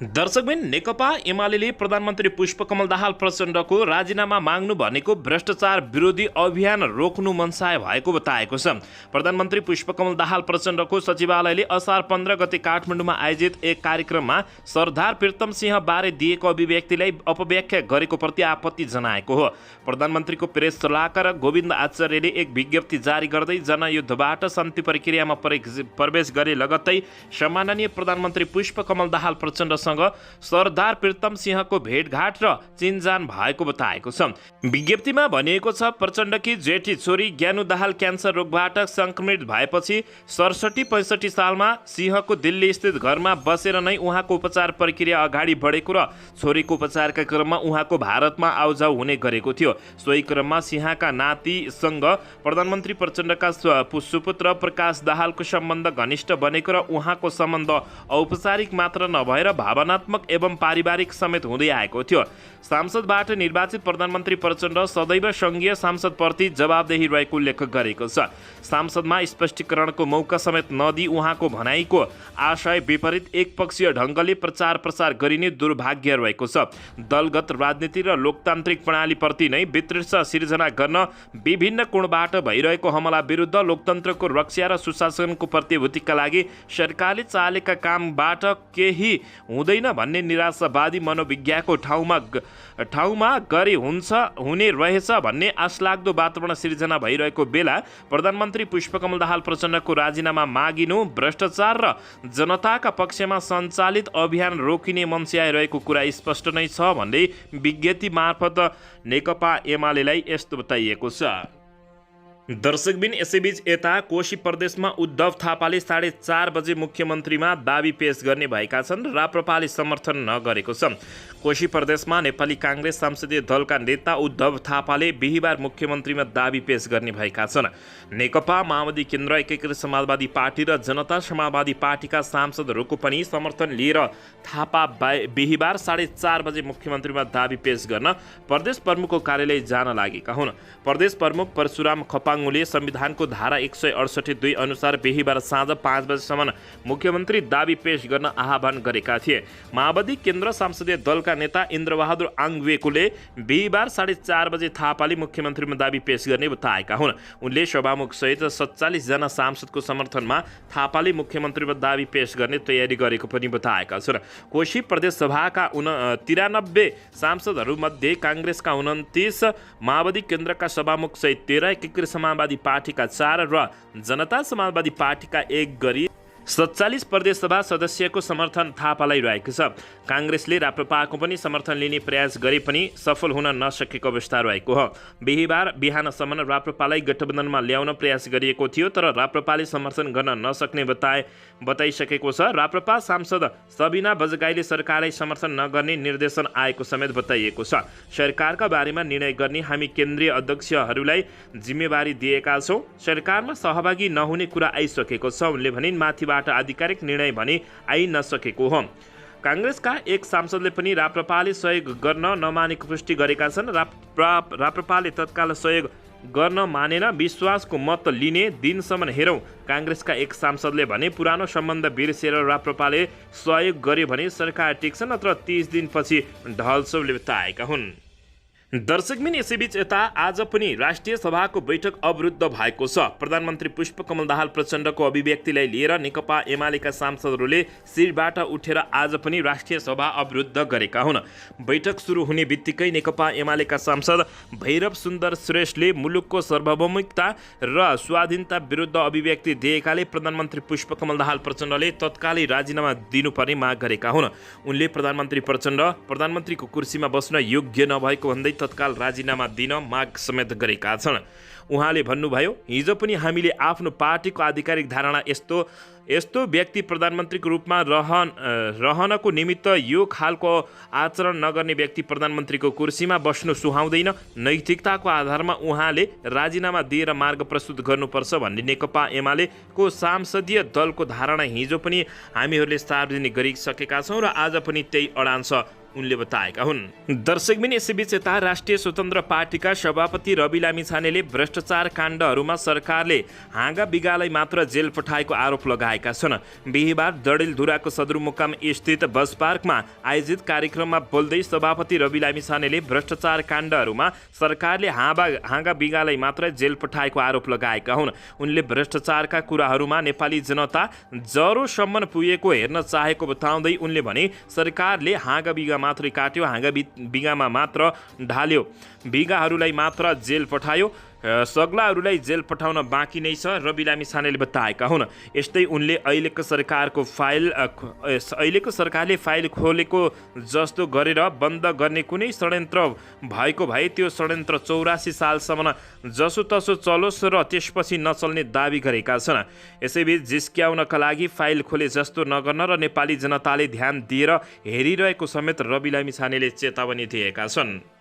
दर्शकबिन नेकपा एमाले प्रधानमन्त्री पुष्पकमल दाहाल प्रचण्डको राजीनामा माग्नु भनेको भ्रष्टाचार विरोधी अभियान रोक्नु मनसाय भएको बताएको छ। प्रधानमन्त्री पुष्पकमल दाहाल प्रचण्डको सचिवालयले असार 15 गते काठमाडौँमा आयोजित एक कार्यक्रममा सरदार प्रीतम सिंह बारे दिएको अभिव्यक्तिलाई अपव्याख्या गरेको प्रति आपत्ति जनाएको हो। प्रधानमन्त्रीको प्रेस सल्लाहकार गोविन्द आचार्यले एक विज्ञप्ति जारी गर्दै जनयुद्धबाट शान्ति प्रक्रियामा प्रवेश गरे लगत्तै सम्माननीय प्रधानमन्त्री पुष्पकमल दाहाल प्रचण्ड सरदार प्रीतम सिंहको भेटघाट र चिनजान भएको बताएको छ। विज्ञप्तिमा भनिएको छ, प्रचण्डकी जेठी छोरी ज्ञानु दाहाल क्यान्सर रोगबाट संक्रमित भएपछि 67-65 सालमा सिंहको दिल्ली स्थित घरमा बसेर नै उहाँको उपचार प्रक्रिया अगाडि बढेको र छोरीको उपचारका क्रममा उहाँको भारतमा आउजाउ हुने गरेको थियो। सोही क्रममा सिंहका नातिसँग प्रधानमन्त्री प्रचण्डका सुपुत्र प्रकाश दाहालको सम्बन्ध घनिष्ठ बनेको र उहाँको सम्बन्ध औपचारिक मात्र नभएर भावनात्मक एवं पारिवारिक समेत हुँदै आएको थियो। सांसदबाट निर्वाचित प्रधानमन्त्री प्रचण्ड सदैव सङ्घीय सांसदप्रति जवाबदेही रहेको उल्लेख गरेको छ। सांसदमा स्पष्टीकरणको मौका समेत नदिई उहाँको भनाइको आशय विपरीत एकपक्षीय ढङ्गले प्रचार प्रसार गरिने दुर्भाग्य रहेको छ। दलगत राजनीति र लोकतान्त्रिक प्रणालीप्रति नै वितृष्णा सिर्जना गर्न विभिन्न कोणबाट भइरहेको हमला विरुद्ध लोकतन्त्रको रक्षा र सुशासनको प्रतिभूतिका लागि सरकारले चालेका कामबाट केही हुँदैन भन्ने निराशावादी मनोविज्ञाको ठाउँमा गरी हुने रहेछ भन्ने आशलाग्दो वातावरण सिर्जना भइरहेको बेला प्रधानमन्त्री पुष्पकमल दाहाल प्रचण्डको राजीनामा मागिनु भ्रष्टाचार र जनताका पक्षमा सञ्चालित अभियान रोकिने मनस्याइरहेको कुरा स्पष्ट नै छ भन्दै विज्ञप्ति मार्फत नेकपा एमालेलाई यस्तो बताइएको छ। दर्शकबिन यसैबीच यता कोशी प्रदेशमा उद्धव थापाले 4:30 बजे मुख्यमन्त्रीमा दाबी पेश गर्ने भएका छन्। राप्रपाले समर्थन नगरेको छ। कोशी प्रदेशमा नेपाली काङ्ग्रेस संसदीय दलका नेता उद्धव थापाले बिहिबार मुख्यमन्त्रीमा दाबी पेश गर्ने भएका छन्। नेकपा माओवादी केन्द्र, एकीकृत समाजवादी पार्टी र जनता समाजवादी पार्टीका सांसदहरूको पनि समर्थन लिएर थापा बिहिबार 4:30 बजे मुख्यमन्त्रीमा दाबी पेश गर्न प्रदेश प्रमुखको कार्यालय जान लागेका हुन्। प्रदेश प्रमुख परशुराम खपाङले संविधानको धारा 168(2) अनुसार बिहिबार साँझ 5 बजेसम्म मुख्यमन्त्री दाबी पेश गर्न आह्वान गरेका थिए। माओवादी केन्द्र संसदीय दलका नेता इन्द्रबहादुर आङ्वेकोले बिहिबार 4:30 बजे थापाले मुख्यमन्त्रीमा दाबी पेश गर्ने बताएका हुन्। उनले सभामुख सहित 47 जना सांसदको समर्थनमा थापाले मुख्यमन्त्रीमा दाबी पेश गर्ने तयारी गरेको पनि बताएका छन्। कोशी प्रदेश सभाका 93 सांसदहरूमध्ये काङ्ग्रेसका 29, माओवादी केन्द्रका सभामुख सहित 13, एकीकृत समाजवादी पार्टीका 4 र जनता समाजवादी पार्टीका 1 गरी 47 प्रदेशसभा सदस्यको समर्थन थापालाई रहेको छ। काङ्ग्रेसले राप्रपाको पनि समर्थन लिने प्रयास गरे पनि सफल हुन नसकेको अवस्था रहेको हो। बिहिबार बिहानसम्म राप्रपालाई गठबन्धनमा ल्याउन प्रयास गरिएको थियो, तर राप्रपाले समर्थन गर्न नसक्ने बताइसकेको छ। राप्रपा सांसद सबिना बजगाईले सरकारलाई समर्थन नगर्ने निर्देशन आएको समेत बताइएको छ। सरकारका बारेमा निर्णय गर्ने हामी केन्द्रीय अध्यक्षहरूलाई जिम्मेवारी दिएका छौँ। सरकारमा सहभागी नहुने कुरा आइसकेको छ। उनले भनिन्, माथिबाट आधिकारिक निर्णय भने आइ नसकेको हो। काङ्ग्रेसका एक सांसदले पनि राप्रपाले सहयोग गर्न नमानेको पुष्टि गरेका छन्। राप्रपाले तत्काल सहयोग गर्न मानेन, विश्वासको मत लिने दिनसम्म हेरौँ। काङ्ग्रेसका एक सांसदले भने पुरानो सम्बन्ध बिर्सेर राप्रपाले सहयोग गर्यो भने सरकार टिक्छ, नत्र 30 दिनपछि ढल्छ बताएका हुन्। दर्शकबिन यसैबीच यता आज पनि राष्ट्रिय सभाको बैठक अवरुद्ध भएको छ। प्रधानमन्त्री पुष्पकमल दाहाल प्रचण्डको अभिव्यक्तिलाई लिएर नेकपा एमालेका सांसदहरूले शिरबाट उठेर आज पनि राष्ट्रिय सभा अवरुद्ध गरेका हुन्। बैठक सुरु हुने बित्तिकै नेकपा एमालेका सांसद भैरव सुन्दर श्रेष्ठले मुलुकको सार्वभौमिकता र स्वाधीनता विरुद्ध अभिव्यक्ति दिएकाले प्रधानमन्त्री पुष्पकमल दाहाल प्रचण्डले तत्कालै राजीनामा दिनुपर्ने माग गरेका हुन्। उनले प्रधानमन्त्री प्रचण्ड प्रधानमन्त्रीको कुर्सीमा बस्न योग्य नभएको भन्दै तत्काल राजीनामा दिन माग समेत गरेका छन्। उहाँले भन्नुभयो, हिजो पनि हामीले आफ्नो पार्टीको आधिकारिक धारणा यस्तो व्यक्ति प्रधानमन्त्रीको रूपमा रहनको निमित्त यो खालको आचरण नगर्ने व्यक्ति प्रधानमन्त्रीको कुर्सीमा बस्नु सुहाउँदैन। नैतिकताको आधारमा उहाँले राजीनामा दिएर मार्ग प्रस्तुत गर्नुपर्छ भन्ने नेकपा एमालेको सांसदीय दलको धारणा हिजो पनि हामीहरूले सार्वजनिक गरिसकेका छौँ र आज पनि त्यही अडान छ उनले बताएका हुन्। दर्शकबिन यसैबीच यता राष्ट्रिय स्वतन्त्र पार्टीका सभापति रवि लामिछानेले भ्रष्टाचार काण्डहरूमा सरकारले हाँगा बिगालाई मात्र जेल पठाएको आरोप लगाएका छन्। बिहीबार डडेलधुराको सदरमुकाम स्थित बस पार्कमा आयोजित कार्यक्रममा बोल्दै सभापति रवि लामिछानेले भ्रष्टाचार काण्डहरूमा सरकारले हाँगा बिगालाई मात्र जेल पठाएको आरोप लगाएका हुन्। उनले भ्रष्टाचारका कुराहरूमा नेपाली जनता जरोसम्म पुगेको हेर्न चाहेको बताउँदै उनले भने सरकारले हाँगा बिगा मात्रै काट्यो, हाँगा बिगामा मात्र ढाल्यो, बिगाहरूलाई मात्र जेल पठायो, सग्लाहरूलाई जेल पठाउन बाँकी नै छ, रवि लामिछानेले बताएका हुन्। यस्तै उनले अहिलेको सरकारले फाइल खोलेको जस्तो गरेर बन्द गर्ने कुनै षड्यन्त्र भएको भए त्यो षड्यन्त्र 84 सालसम्म जसोतसो चलोस् र त्यसपछि नचल्ने दाबी गरेका छन्। यसैबीच जिस्क्याउनका लागि फाइल खोले जस्तो नगर्न र नेपाली जनताले ध्यान दिएर हेरिरहेको समेत रवि लामिछानेले चेतावनी दिएका छन्।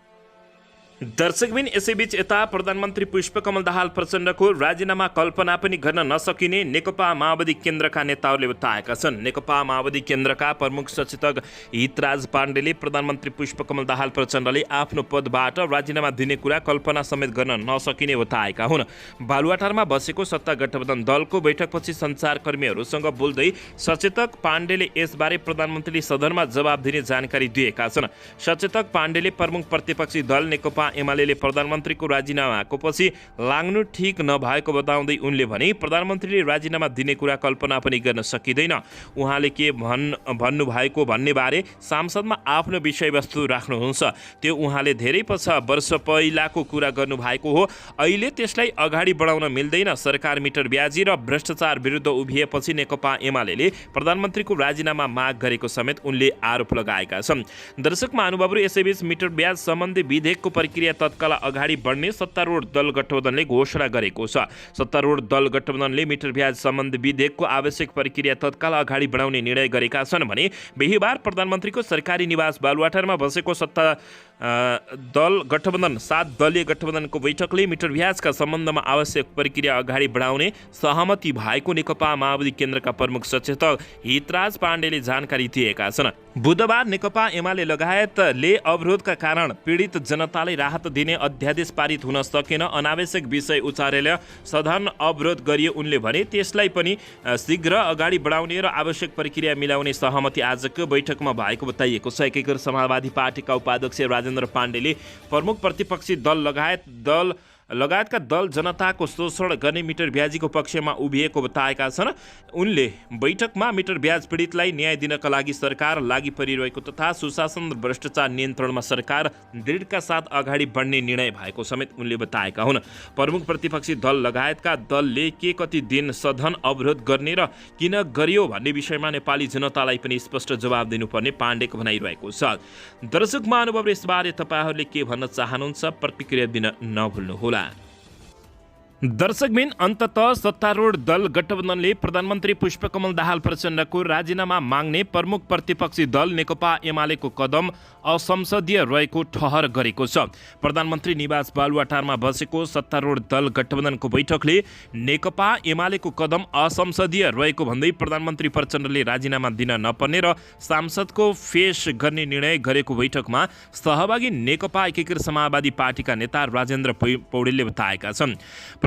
दर्शकबिन यसैबीच यता प्रधानमन्त्री पुष्पकमल दाहाल प्रचण्डको राजीनामा कल्पना पनि गर्न नसकिने नेकपा माओवादी केन्द्रका नेताहरूले बताएका छन्। नेकपा माओवादी केन्द्रका प्रमुख सचेतक हितराज पाण्डेले प्रधानमन्त्री पुष्पकमल दाहाल प्रचण्डले आफ्नो पदबाट राजीनामा दिने कुरा कल्पना समेत गर्न नसकिने बताएका हुन्। बालुवाटारमा बसेको सत्ता गठबन्धन दलको बैठकपछि सञ्चारकर्मीहरूसँग बोल्दै सचेतक पाण्डेले यसबारे प्रधानमन्त्रीले सदनमा जवाब दिने जानकारी दिएका छन्। सचेतक पाण्डेले प्रमुख प्रतिपक्षी दल नेकपा एमाले प्रधानमन्त्रीको राजीनामाको पछि लाग्नु ठिक नभएको बताउँदै उनले भने प्रधानमन्त्रीले राजीनामा दिने कुरा कल्पना पनि गर्न सकिँदैन। उहाँले के भन्नुभएको भन्ने बारे सांसदमा आफ्नो विषयवस्तु राख्नुहुन्छ। त्यो उहाँले धेरै वर्ष पहिलाको कुरा गर्नुभएको हो। अहिले त्यसलाई अगाडि बढाउन मिल्दैन। सरकार मिटर ब्याजी र भ्रष्टाचार विरुद्ध उभिएपछि नेकपा एमाले प्रधानमन्त्रीको राजीनामा माग गरेको समेत उनले आरोप लगाएका छन्। दर्शक महानुभावहरू यसैबीच मिटर ब्याज सम्बन्धी विधेयकको प्रक्रिया तत्काल अगाडि बढ्ने सत्तारूढ दल गठबन्धनले घोषणा गरेको छ। सत्तारूढ दल गठबन्धनले मिटर ब्याज सम्बन्धी विधेयकको आवश्यक प्रक्रिया तत्काल अगाडि बढाउने निर्णय गरेका छन् भने बिहीबार प्रधानमन्त्रीको सरकारी निवास बालुवाटारमा बसेको सत्ता दल गठबन्धन 7 दलीय गठबन्धनको बैठकले मिटर ब्याजका सम्बन्धमा आवश्यक प्रक्रिया अगाडि बढाउने सहमति भएको नेकपा माओवादी केन्द्रका प्रमुख सचेतक हितराज पाण्डेले जानकारी दिएका छन्। बुधबार नेकपा एमाले लगायतले अवरोधका कारण पीडित जनतालाई राहत दिने अध्यादेश पारित हुन सकेन। अनावश्यक विषय उचारेर सदन अवरोध गरियो। उनले भने त्यसलाई पनि शीघ्र अगाडि बढाउने र आवश्यक प्रक्रिया मिलाउने सहमति आजको बैठकमा भएको बताइएको छ। एकीकृत समाजवादी पार्टीका उपाध्यक्ष राजेन्द्र पाण्डेले प्रमुख प्रतिपक्षी दल लगायतका दल जनताको शोषण गर्ने मिटर ब्याजीको पक्षमा उभिएको बताएका छन्। उनले बैठकमा मिटर ब्याज पीडितलाई न्याय दिनका लागि सरकार लागि परिरहेको तथा सुशासन र भ्रष्टाचार नियन्त्रणमा सरकार दृढका साथ अगाडि बढ्ने निर्णय भएको समेत उनले बताएका हुन्। प्रमुख प्रतिपक्षी दल लगायतका दलले के कति दिन सदन अवरोध गर्ने र किन गरियो भन्ने विषयमा नेपाली जनतालाई पनि स्पष्ट जवाब दिनुपर्ने पाण्डेको भनाइरहेको छ। दर्शक महानुभाव यसबारे तपाईँहरूले के भन्न चाहनुहुन्छ प्रतिक्रिया दिन नभुल्नुहोला। दर्शकबिन अन्ततः सत्तारूढ दल गठबन्धनले प्रधानमन्त्री पुष्पकमल दाहाल प्रचण्डको राजीनामा माग्ने प्रमुख प्रतिपक्षी दल नेकपा एमालेको कदम असंसदीय रहेको ठहर गरेको छ। प्रधानमन्त्री निवास बालुवाटारमा बसेको सत्तारूढ दल गठबन्धनको बैठकले नेकपा एमालेको कदम असंसदीय रहेको भन्दै प्रधानमन्त्री प्रचण्डले राजीनामा दिन नपर्ने र सांसदको फेस गर्ने निर्णय गरेको बैठकमा सहभागी नेकपा एकीकृत समाजवादी पार्टीका नेता राजेन्द्र पौडेलले बताएका छन्।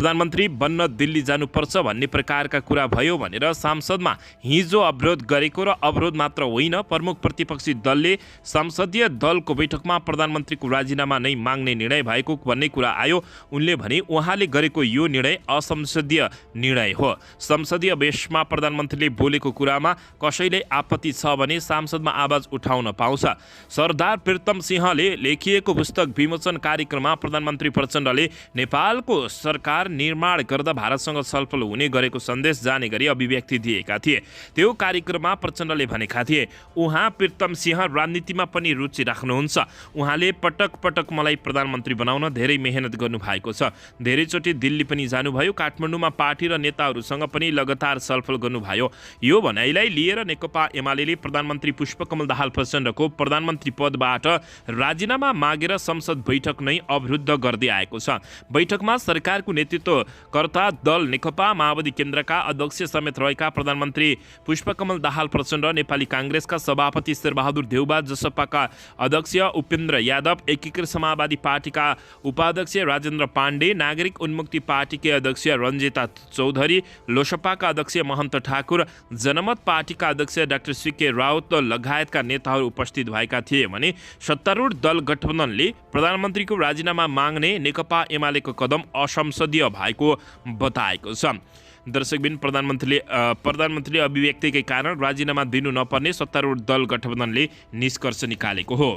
प्रधानमन्त्री बन्न दिल्ली जानुपर्छ भन्ने प्रकारका कुरा भयो भनेर सांसदमा हिजो अवरोध गरेको र अवरोध मात्र होइन, प्रमुख प्रतिपक्षी दलले संसदीय दलको बैठकमा प्रधानमन्त्रीको राजीनामा नै माग्ने निर्णय भएको भन्ने कुरा आयो। उनले भने उहाँले गरेको यो निर्णय असंसदीय निर्णय हो। संसदीय बेसमा प्रधानमन्त्रीले बोलेको कुरामा कसैले आपत्ति छ भने सांसदमा आवाज उठाउन पाउँछ। सरदार प्रीतम सिंहले लेखिएको पुस्तक विमोचन कार्यक्रममा प्रधानमन्त्री प्रचण्डले नेपालको सरकार निर्माण गर्दा भारतसँग छलफल हुने गरेको सन्देश जाने गरी अभिव्यक्ति दिएका थिए। त्यो कार्यक्रममा प्रचण्डले भनेका थिए, उहाँ प्रीतम सिंह राजनीतिमा पनि रुचि राख्नुहुन्छ। उहाँले पटक पटक मलाई प्रधानमन्त्री बनाउन धेरै मेहनत गर्नुभएको छ। धेरैचोटि दिल्ली पनि जानुभयो, काठमाडौँमा पार्टी र नेताहरूसँग पनि लगातार छलफल गर्नुभयो। यो भनाइलाई लिएर नेकपा एमाले प्रधानमन्त्री पुष्पकमल दाहाल प्रचण्डको प्रधानमन्त्री पदबाट राजीनामा मागेर संसद बैठक नै अवरुद्ध गर्दै आएको छ। बैठकमा सरकारको नेतृत्व नेतृत्वकर्ता दल नेकपा माओवादी केन्द्रका अध्यक्ष समेत रहेका प्रधानमन्त्री पुष्पकमल दाहाल प्रचण्ड, नेपाली काङ्ग्रेसका सभापति शेरबहादुर देउबा, जसपाका अध्यक्ष उपेन्द्र यादव, एकीकृत समाजवादी पार्टीका उपाध्यक्ष राजेन्द्र पाण्डे, नागरिक उन्मुक्ति पार्टीकी अध्यक्ष रञ्जिता चौधरी, लोसपाका अध्यक्ष महन्त ठाकुर, जनमत पार्टीका अध्यक्ष डाक्टर सीके राउत लगायतका नेताहरू उपस्थित भएका थिए भने सत्तारूढ दल गठबन्धनले प्रधानमन्त्रीको राजीनामा माग्ने नेकपा एमालेको कदम असंसदीय भएको बताएको छ। दर्शकबिन, प्रधानमन्त्रीले अभिव्यक्तिकै कारण राजीनामा दिनु नपर्ने सत्तारूढ दल गठबन्धनले निष्कर्ष निकालेको हो।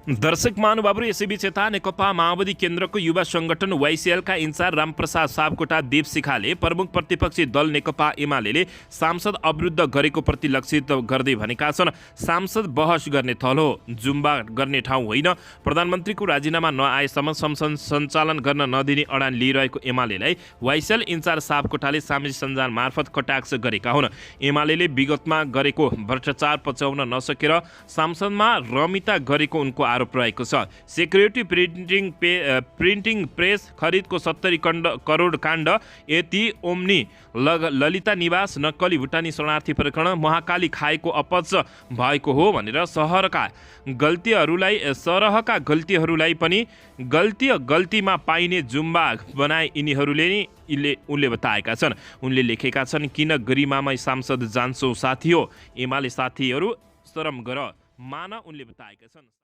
दर्शक महानुभावहरू, यसैबीच यता नेकपा माओवादी केन्द्रको युवा सङ्गठन वाइसिएलका इन्चार्ज रामप्रसाद सापकोटा देवशिखाले प्रमुख प्रतिपक्षी दल नेकपा एमाले सांसद अवरुद्ध गरेको प्रति लक्षित गर्दै भनेका छन्, सांसद बहस गर्ने थल हो, जुम्बा गर्ने ठाउँ होइन। प्रधानमन्त्रीको राजीनामा नआएसम्म संसद सञ्चालन गर्न नदिने अडान लिइरहेको एमालेलाई वाइसिएल इन्चार्ज सापकोटाले सामाजिक सञ्जाल मार्फत कटाक्ष गरेका हुन्। एमाले विगतमा गरेको भ्रष्टाचार पचाउन नसकेर सांसदमा रमिता गरेको उनको आरोप रहेको छ। सेक्युरिटी प्रिन्टिङ प्रेस खरिदको 70 करोड काण्ड, यति ओम्नी ललिता निवास नक्कली भुटानी शरणार्थी प्रकरण, महाकाली खाएको अपच भएको हो भनेर सरहका गल्तीहरूलाई पनि गल्तीमा पाइने जुम्बा बनाए उनले बताएका छन्। उनले लेखेका छन्, किन गरिमामय सांसद जान्छौ साथी हो, एमाले साथीहरू शरम गर मान, उनले बताएका छन्।